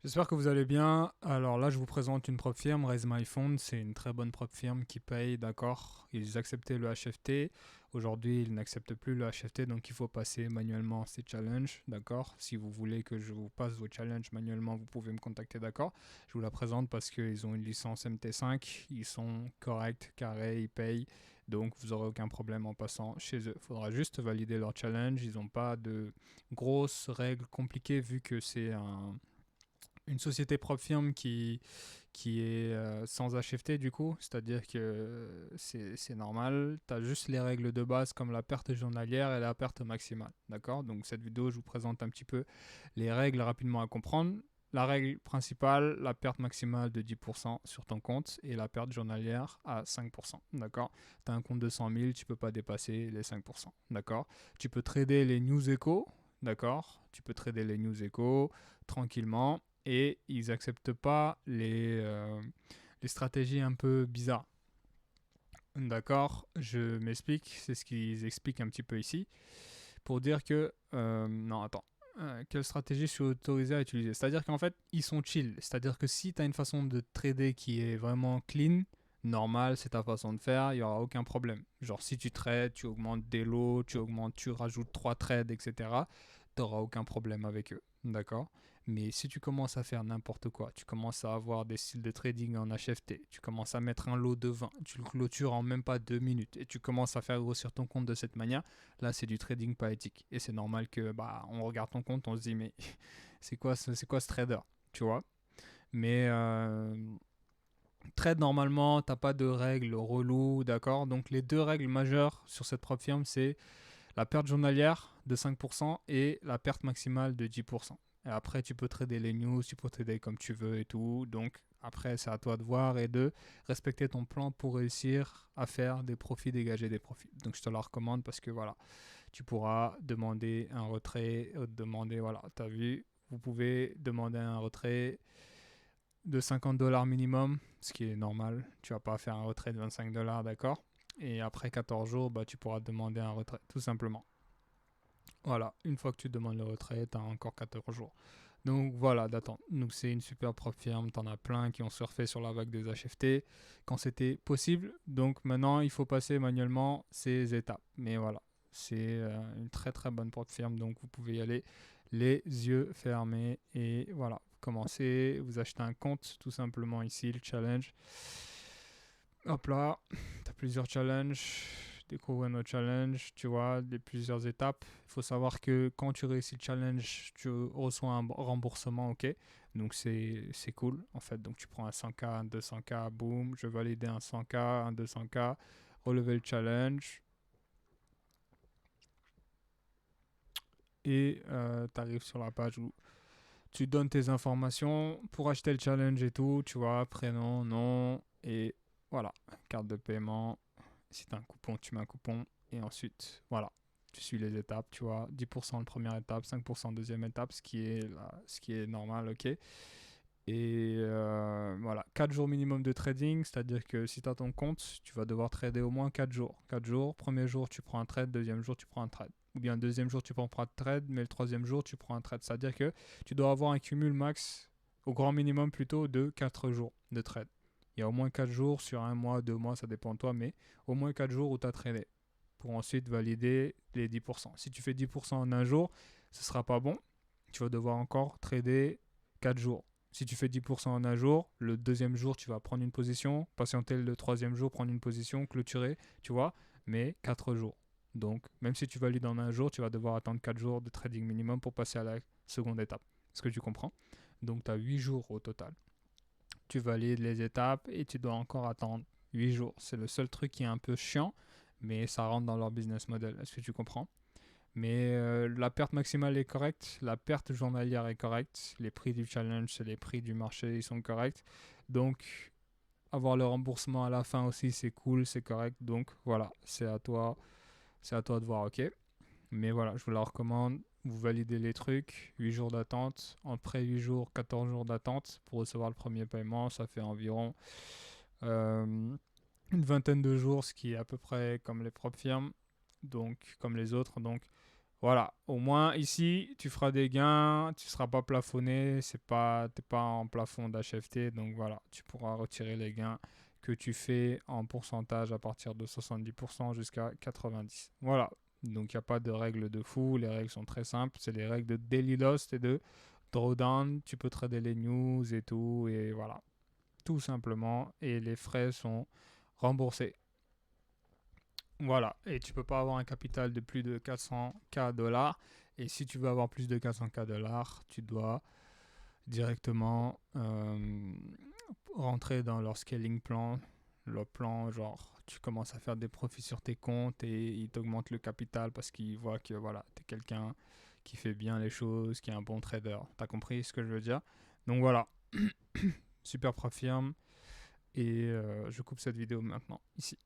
J'espère que vous allez bien. Alors là, je vous présente une prop firme, Raise My Fund. C'est une très bonne prop firme qui paye, d'accord. Ils acceptaient le HFT. Aujourd'hui, ils n'acceptent plus le HFT, donc il faut passer manuellement ces challenges, d'accord. Si vous voulez que je vous passe vos challenges manuellement, vous pouvez me contacter, d'accord. Je vous la présente parce qu'ils ont une licence MT5. Ils sont corrects, carrés, ils payent. Donc vous n'aurez aucun problème en passant chez eux. Il faudra juste valider leur challenge. Ils n'ont pas de grosses règles compliquées vu que c'est une société propre firme qui est sans HFT du coup, c'est-à-dire que c'est normal, tu as juste les règles de base comme la perte journalière et la perte maximale, d'accord. Donc cette vidéo, je vous présente un petit peu les règles rapidement à comprendre. La règle principale, la perte maximale de 10% sur ton compte et la perte journalière à 5%, d'accord. Tu as un compte de 100 000, tu peux pas dépasser les 5%, d'accord. Tu peux trader les news echo, d'accord. Tu peux trader les news echo tranquillement et ils acceptent pas les stratégies un peu bizarres. D'accord, je m'explique, c'est ce qu'ils expliquent un petit peu ici, pour dire que... non, attends. Quelle stratégie je suis autorisé à utiliser. C'est-à-dire qu'en fait, ils sont chill. C'est-à-dire que si tu as une façon de trader qui est vraiment clean, normal, c'est ta façon de faire, il n'y aura aucun problème. Genre, si tu trades, tu augmentes des lots, tu rajoutes 3 trades, etc., tu n'auras aucun problème avec eux. D'accord. Mais si tu commences à faire n'importe quoi, tu commences à avoir des styles de trading en HFT, tu commences à mettre un lot de 20, tu le clôtures en même pas 2 minutes et tu commences à faire grossir ton compte de cette manière, là c'est du trading pas éthique. Et c'est normal que bah on regarde ton compte, on se dit mais c'est quoi ce trader, tu vois. Mais trade normalement, t'as pas de règles relou, d'accord. Donc les deux règles majeures sur cette propre firme, c'est la perte journalière de 5% et la perte maximale de 10%. Et après, tu peux trader les news, tu peux trader comme tu veux et tout. Donc, après, c'est à toi de voir et de respecter ton plan pour réussir à faire des profits, dégager des profits. Donc, je te la recommande parce que voilà, tu pourras demander un retrait, demander, voilà, tu as vu, vous pouvez demander un retrait de 50 dollars minimum, ce qui est normal. Tu vas pas faire un retrait de 25 dollars, d'accord. Et après 14 jours, bah, tu pourras demander un retrait, tout simplement. Voilà, une fois que tu demandes le retrait, tu as encore 14 jours. Donc voilà, d'attendre. Donc c'est une super propre firme, t'en as plein qui ont surfé sur la vague des HFT quand c'était possible. Donc maintenant, il faut passer manuellement ces étapes. Mais voilà, c'est une très très bonne propre firme, donc vous pouvez y aller les yeux fermés. Et voilà, commencez, vous achetez un compte tout simplement ici, le challenge. Hop là, tu as plusieurs challenges, découvrir nos challenges, tu vois, les plusieurs étapes. Il faut savoir que quand tu réussis le challenge, tu reçois un remboursement, ok. Donc c'est cool, en fait. Donc tu prends un 100K, un 200K, boum, je valide un 100K, un 200K, relever le challenge. Et tu arrives sur la page où tu donnes tes informations pour acheter le challenge et tout, tu vois, prénom, nom, et voilà, carte de paiement. Si tu as un coupon, tu mets un coupon. Et ensuite, voilà, tu suis les étapes, tu vois. 10% la première étape, 5% deuxième étape, ce qui est normal, ok. Et voilà, 4 jours minimum de trading, c'est-à-dire que si tu as ton compte, tu vas devoir trader au moins 4 jours. 4 jours, premier jour tu prends un trade, deuxième jour tu prends un trade. Ou bien deuxième jour tu prends pas de trade, mais le troisième jour tu prends un trade. C'est-à-dire que tu dois avoir un cumul max, au grand minimum plutôt, de 4 jours de trade. Il y a au moins 4 jours sur un mois, 2 mois, ça dépend de toi, mais au moins 4 jours où tu as tradé pour ensuite valider les 10%. Si tu fais 10% en un jour, ce sera pas bon. Tu vas devoir encore trader 4 jours. Si tu fais 10% en un jour, le deuxième jour, tu vas prendre une position, patienter le troisième jour, prendre une position, clôturer, tu vois, mais 4 jours. Donc, même si tu valides en un jour, tu vas devoir attendre 4 jours de trading minimum pour passer à la seconde étape. Est-ce que tu comprends? Donc, tu as 8 jours au total. Tu valides les étapes et tu dois encore attendre 8 jours. C'est le seul truc qui est un peu chiant, mais ça rentre dans leur business model. Est-ce que tu comprends? Mais la perte maximale est correcte, la perte journalière est correcte, les prix du challenge, les prix du marché, ils sont corrects. Donc, avoir le remboursement à la fin aussi, c'est cool, c'est correct. Donc, voilà, c'est à toi de voir, ok. Mais voilà, je vous la recommande. Vous validez les trucs, 8 jours d'attente. Après 8 jours, 14 jours d'attente pour recevoir le premier paiement. Ça fait environ euh, une vingtaine de jours, ce qui est à peu près comme les propres firmes, donc comme les autres. Donc Voilà, au moins ici, tu feras des gains, tu ne seras pas plafonné, t'es pas en plafond d'HFT, donc voilà, tu pourras retirer les gains que tu fais en pourcentage à partir de 70% jusqu'à 90%. Voilà, donc il n'y a pas de règles de fou, les règles sont très simples, c'est les règles de daily loss et de drawdown, tu peux trader les news et tout, et voilà, tout simplement, et les frais sont remboursés. Voilà, et tu peux pas avoir un capital de plus de 400K dollars. Et si tu veux avoir plus de 400K dollars, tu dois directement rentrer dans leur scaling plan. Le plan, genre, tu commences à faire des profits sur tes comptes et ils t'augmentent le capital parce qu'ils voient que voilà, tu es quelqu'un qui fait bien les choses, qui est un bon trader. T'as compris ce que je veux dire? Donc voilà, super profirme. Et je coupe cette vidéo maintenant, ici.